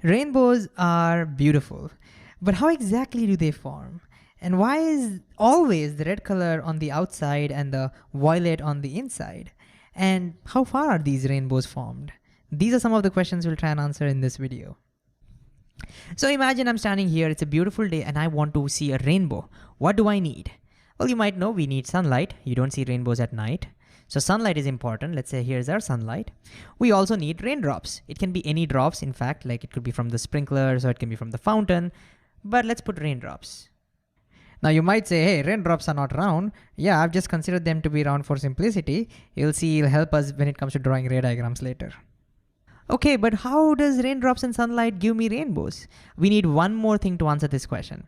Rainbows are beautiful, but how exactly do they form? And why is always the red color on the outside and the violet on the inside? And how far are these rainbows formed? These are some of the questions we'll try and answer in this video. So imagine I'm standing here, it's a beautiful day, and I want to see a rainbow. What do I need? Well, you might know we need sunlight. You don't see rainbows at night. So sunlight is important. Let's say here's our sunlight. We also need raindrops. It can be any drops, in fact, like it could be from the sprinklers or it can be from the fountain, but let's put raindrops. Now you might say, hey, raindrops are not round. Yeah, I've just considered them to be round for simplicity. You'll see it'll help us when it comes to drawing ray diagrams later. Okay, but how does raindrops and sunlight give me rainbows? We need one more thing to answer this question.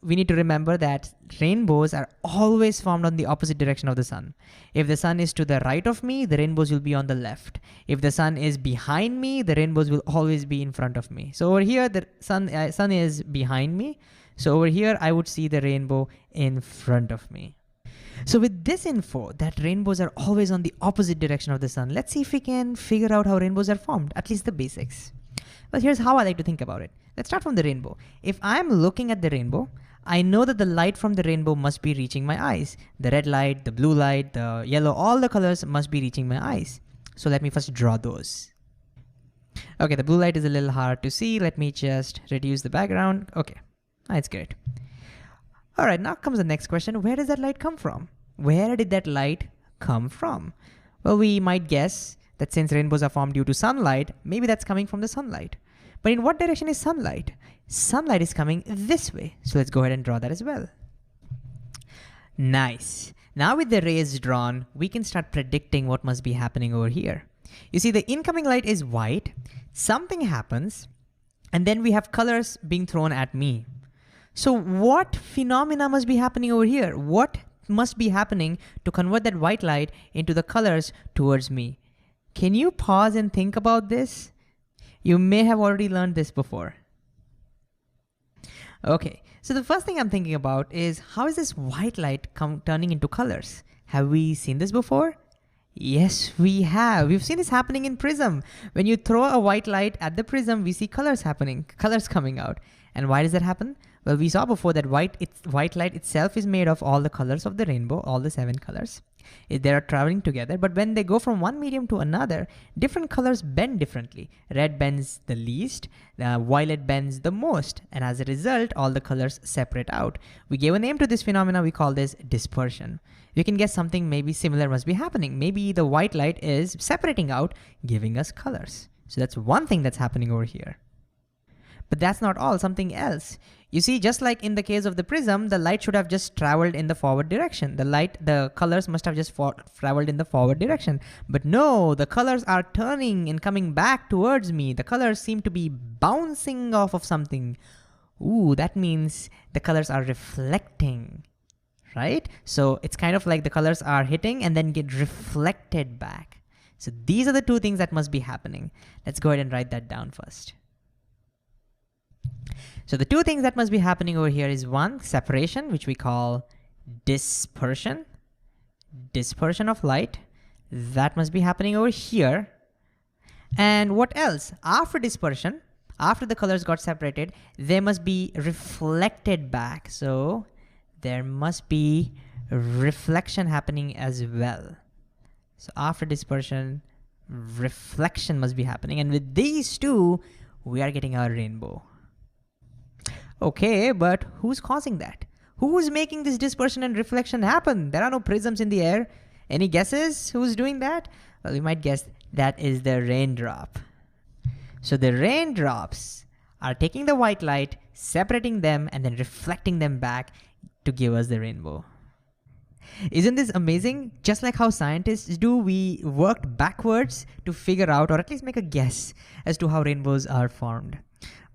We need to remember that rainbows are always formed on the opposite direction of the sun. If the sun is to the right of me, the rainbows will be on the left. If the sun is behind me, the rainbows will always be in front of me. So over here, the sun is behind me. So over here, I would see the rainbow in front of me. So with this info, that rainbows are always on the opposite direction of the sun, let's see if we can figure out how rainbows are formed, at least the basics. Well, here's how I like to think about it. Let's start from the rainbow. If I'm looking at the rainbow, I know that the light from the rainbow must be reaching my eyes. The red light, the blue light, the yellow, all the colors must be reaching my eyes. So let me first draw those. Okay, the blue light is a little hard to see. Let me just reduce the background. Okay, that's great. All right, now comes the next question. Where does that light come from? Where did that light come from? Well, we might guess that since rainbows are formed due to sunlight, maybe that's coming from the sunlight. But in what direction is sunlight? Sunlight is coming this way. So let's go ahead and draw that as well. Nice. Now with the rays drawn, we can start predicting what must be happening over here. You see, the incoming light is white, something happens, and then we have colors being thrown at me. So what phenomena must be happening over here? What must be happening to convert that white light into the colors towards me? Can you pause and think about this? You may have already learned this before. Okay, so the first thing I'm thinking about is how is this white light turning into colors? Have we seen this before? Yes, we have. We've seen this happening in prism. When you throw a white light at the prism, we see colors happening, colors coming out. And why does that happen? Well, we saw before that white light itself is made of all the colors of the rainbow, all the 7 colors. They are traveling together, but when they go from one medium to another, different colors bend differently. Red bends the least, violet bends the most, and as a result, all the colors separate out. We gave a name to this phenomena, we call this dispersion. You can guess something maybe similar must be happening. Maybe the white light is separating out, giving us colors. So that's one thing that's happening over here. But that's not all, something else. You see, just like in the case of the prism, the light should have just traveled in the forward direction. The colors must have just traveled in the forward direction. But no, the colors are turning and coming back towards me. The colors seem to be bouncing off of something. Ooh, that means the colors are reflecting, right? So it's kind of like the colors are hitting and then get reflected back. So these are the 2 things that must be happening. Let's go ahead and write that down first. So the 2 things that must be happening over here is 1, separation, which we call dispersion. Dispersion of light. That must be happening over here. And what else? After dispersion, after the colors got separated, they must be reflected back. So there must be reflection happening as well. So after dispersion, reflection must be happening. And with these 2, we are getting our rainbow. Okay, but who's causing that? Who's making this dispersion and reflection happen? There are no prisms in the air. Any guesses who's doing that? Well, we might guess that is the raindrop. So the raindrops are taking the white light, separating them, and then reflecting them back to give us the rainbow. Isn't this amazing? Just like how scientists do, we worked backwards to figure out, or at least make a guess as to how rainbows are formed.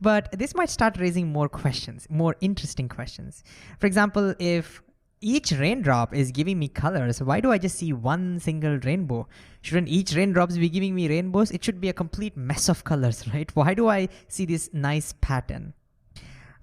But this might start raising more questions, more interesting questions. For example, if each raindrop is giving me colors, why do I just see one single rainbow? Shouldn't each raindrops be giving me rainbows? It should be a complete mess of colors, right? Why do I see this nice pattern?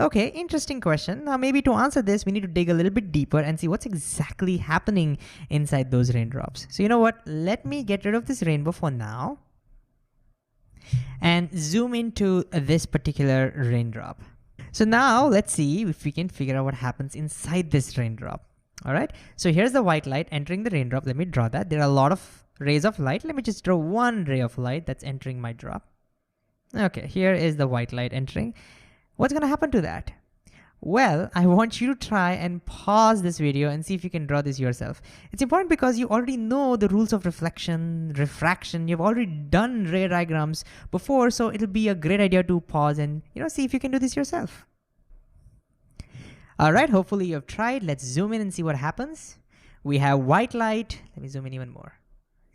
Okay, interesting question. Now maybe to answer this, we need to dig a little bit deeper and see what's exactly happening inside those raindrops. So you know what? Let me get rid of this rainbow for now. and zoom into this particular raindrop. So now let's see if we can figure out what happens inside this raindrop. All right, so here's the white light entering the raindrop. Let me draw that. There are a lot of rays of light. Let me just draw one ray of light that's entering my drop. Okay, here is the white light entering. What's gonna happen to that? Well, I want you to try and pause this video and see if you can draw this yourself. It's important because you already know the rules of reflection, refraction. You've already done ray diagrams before, so it'll be a great idea to pause and see if you can do this yourself. All right, hopefully you've tried. Let's zoom in and see what happens. We have white light. Let me zoom in even more.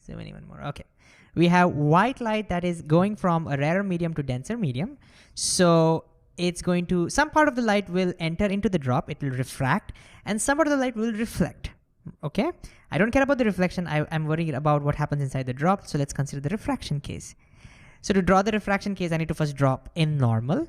Zoom in even more. Okay. We have white light that is going from a rarer medium to denser medium. So it's going to, some part of the light will enter into the drop, it will refract, and some part of the light will reflect. Okay, I don't care about the reflection, I'm worried about what happens inside the drop, so let's consider the refraction case. So to draw the refraction case, I need to first drop in normal.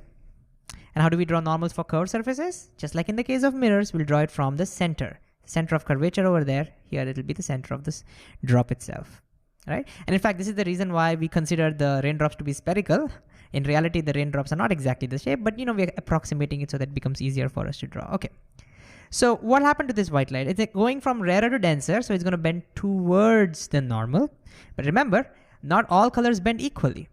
And how do we draw normals for curved surfaces? Just like in the case of mirrors, we'll draw it from the center of curvature over there. Here it'll be the center of this drop itself. Right? And in fact, this is the reason why we consider the raindrops to be spherical. In reality, the raindrops are not exactly the shape, but we're approximating it so that it becomes easier for us to draw. Okay. So what happened to this white light? It's going from rarer to denser, so it's going to bend towards the normal. But remember, not all colors bend equally.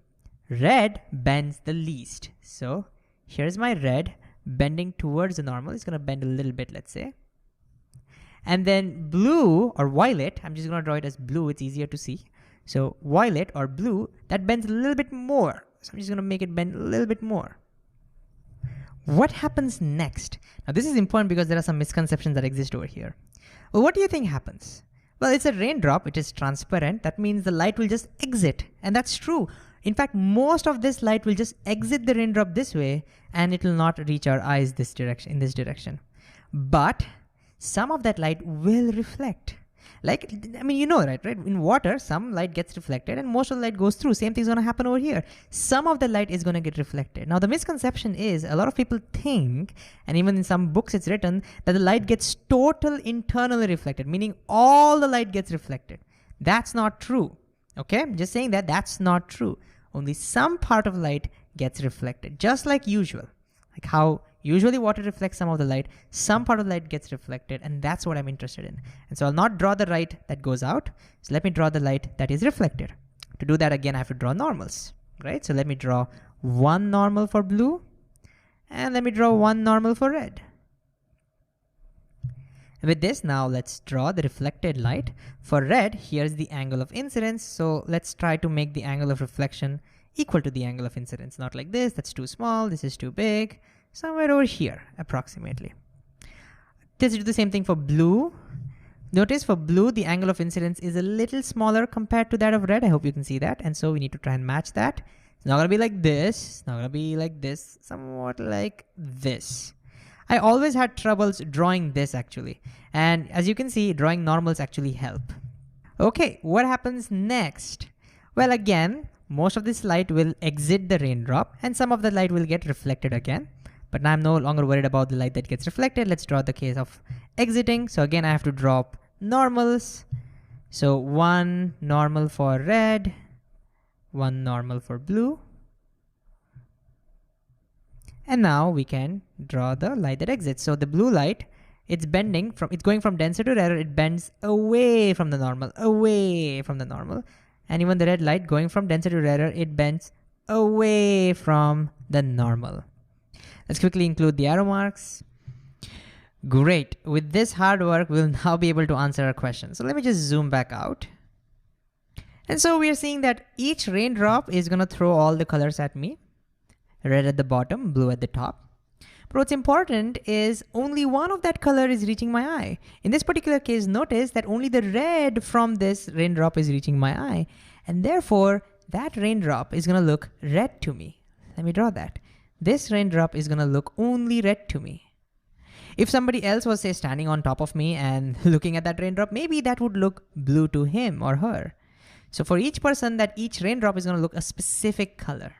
Red bends the least. So here's my red bending towards the normal. It's going to bend a little bit, let's say. And then blue or violet, I'm just going to draw it as blue. It's easier to see. So violet or blue, that bends a little bit more. So I'm just going to make it bend a little bit more. What happens next? Now this is important because there are some misconceptions that exist over here. Well, what do you think happens? Well, it's a raindrop. It is transparent. That means the light will just exit. And that's true. In fact, most of this light will just exit the raindrop this way, and it will not reach our eyes in this direction. But some of that light will reflect. Like, right? In water, some light gets reflected and most of the light goes through. Same thing's gonna happen over here. Some of the light is gonna get reflected. Now, the misconception is a lot of people think, and even in some books it's written, that the light gets total internally reflected, meaning all the light gets reflected. That's not true, okay? I'm just saying that that's not true. Only some part of light gets reflected, just like usual. Like how usually water reflects some of the light, some part of the light gets reflected, and that's what I'm interested in. And so I'll not draw the light that goes out. So let me draw the light that is reflected. To do that, again, I have to draw normals, right? So let me draw one normal for blue, and let me draw one normal for red. And with this, now let's draw the reflected light. For red, here's the angle of incidence. So let's try to make the angle of reflection equal to the angle of incidence. Not like this, that's too small, this is too big. Somewhere over here, approximately. Let's do the same thing for blue. Notice for blue, the angle of incidence is a little smaller compared to that of red. I hope you can see that. And so we need to try and match that. It's not gonna be like this. It's not gonna be like this. Somewhat like this. I always had troubles drawing this actually. And as you can see, drawing normals actually help. Okay, what happens next? Well, again, most of this light will exit the raindrop and some of the light will get reflected again. But now I'm no longer worried about the light that gets reflected. Let's draw the case of exiting. So again, I have to drop normals. So one normal for red, one normal for blue. And now we can draw the light that exits. So the blue light, it's going from denser to rarer, it bends away from the normal. And even the red light going from denser to rarer, it bends away from the normal. Let's quickly include the arrow marks. Great, with this hard work, we'll now be able to answer our question. So let me just zoom back out. And so we are seeing that each raindrop is gonna throw all the colors at me. Red at the bottom, blue at the top. But what's important is only one of that color is reaching my eye. In this particular case, notice that only the red from this raindrop is reaching my eye. And therefore, that raindrop is gonna look red to me. Let me draw that. This raindrop is gonna look only red to me. If somebody else was, say, standing on top of me and looking at that raindrop, maybe that would look blue to him or her. So for each person, that each raindrop is gonna look a specific color.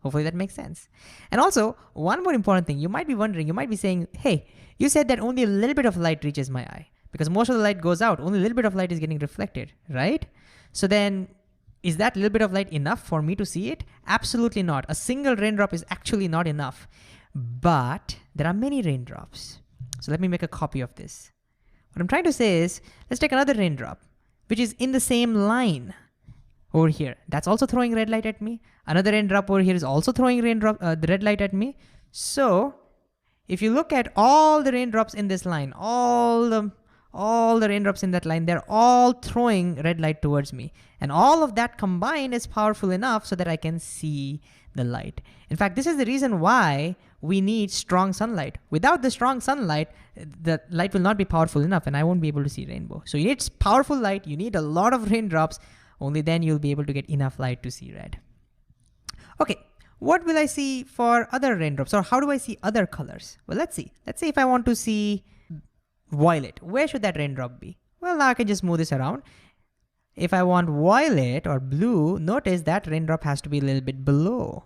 Hopefully that makes sense. And also, one more important thing, you might be wondering, you might be saying, hey, you said that only a little bit of light reaches my eye because most of the light goes out, only a little bit of light is getting reflected, right? So then, is that little bit of light enough for me to see it? Absolutely not. A single raindrop is actually not enough. But there are many raindrops. So let me make a copy of this. What I'm trying to say is, let's take another raindrop, which is in the same line over here. That's also throwing red light at me. Another raindrop over here is also throwing the red light at me. So if you look at all the raindrops in this line, all the raindrops in that line, they're all throwing red light towards me. And all of that combined is powerful enough so that I can see the light. In fact, this is the reason why we need strong sunlight. Without the strong sunlight, the light will not be powerful enough and I won't be able to see rainbow. So you need powerful light, you need a lot of raindrops, only then you'll be able to get enough light to see red. Okay, what will I see for other raindrops, or how do I see other colors? Well, let's see. Let's say if I want to see violet, where should that raindrop be? Well, now I can just move this around. If I want violet or blue, notice that raindrop has to be a little bit below.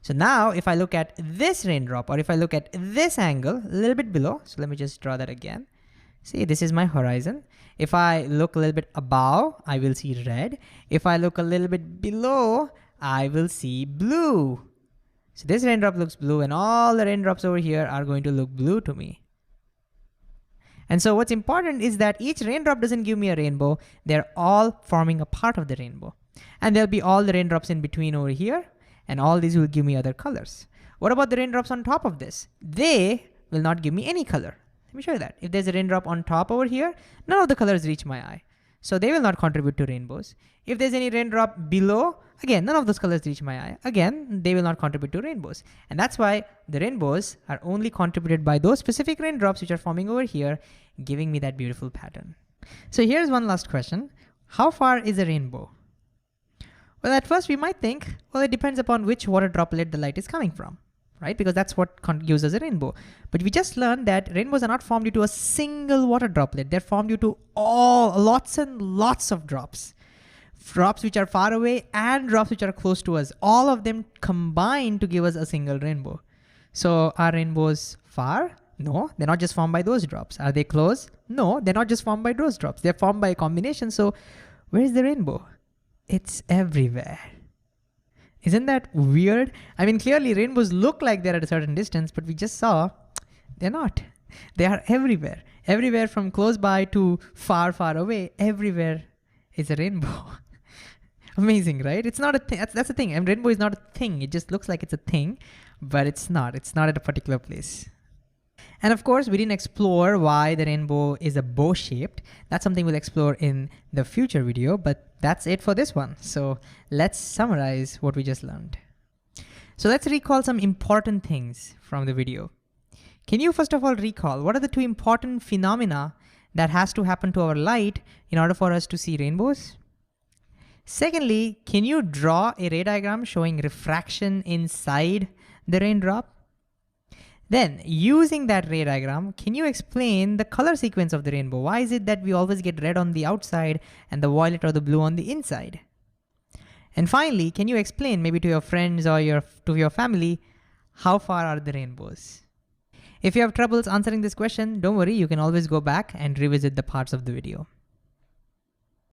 So now if I look at this raindrop, or if I look at this angle, a little bit below, so let me just draw that again. See, this is my horizon. If I look a little bit above, I will see red. If I look a little bit below, I will see blue. So this raindrop looks blue and all the raindrops over here are going to look blue to me. And so what's important is that each raindrop doesn't give me a rainbow. They're all forming a part of the rainbow. And there'll be all the raindrops in between over here, and all these will give me other colors. What about the raindrops on top of this? They will not give me any color. Let me show you that. If there's a raindrop on top over here, none of the colors reach my eye. So they will not contribute to rainbows. If there's any raindrop below, again, none of those colors reach my eye. Again, they will not contribute to rainbows. And that's why the rainbows are only contributed by those specific raindrops which are forming over here, giving me that beautiful pattern. So here's one last question. How far is a rainbow? Well, at first we might think, well, it depends upon which water droplet the light is coming from, right? Because that's what gives us a rainbow. But we just learned that rainbows are not formed due to a single water droplet. They're formed due to lots and lots of drops. Drops which are far away and drops which are close to us. All of them combine to give us a single rainbow. So are rainbows far? No, they're not just formed by those drops. Are they close? No, they're not just formed by those drops. They're formed by a combination. So where is the rainbow? It's everywhere. Isn't that weird? I mean, clearly rainbows look like they're at a certain distance, but we just saw they're not. They are everywhere. Everywhere from close by to far, far away, everywhere is a rainbow. Amazing, right? It's not a thing. That's the thing. And rainbow is not a thing. It just looks like it's a thing, but it's not. It's not at a particular place. And of course, we didn't explore why the rainbow is a bow shaped. That's something we'll explore in the future video, but that's it for this one. So let's summarize what we just learned. So let's recall some important things from the video. Can you first of all recall what are the two important phenomena that has to happen to our light in order for us to see rainbows? Secondly, can you draw a ray diagram showing refraction inside the raindrop? Then, using that ray diagram, can you explain the color sequence of the rainbow? Why is it that we always get red on the outside and the violet or the blue on the inside? And finally, can you explain maybe to your friends or to your family, how far are the rainbows? If you have troubles answering this question, don't worry, you can always go back and revisit the parts of the video.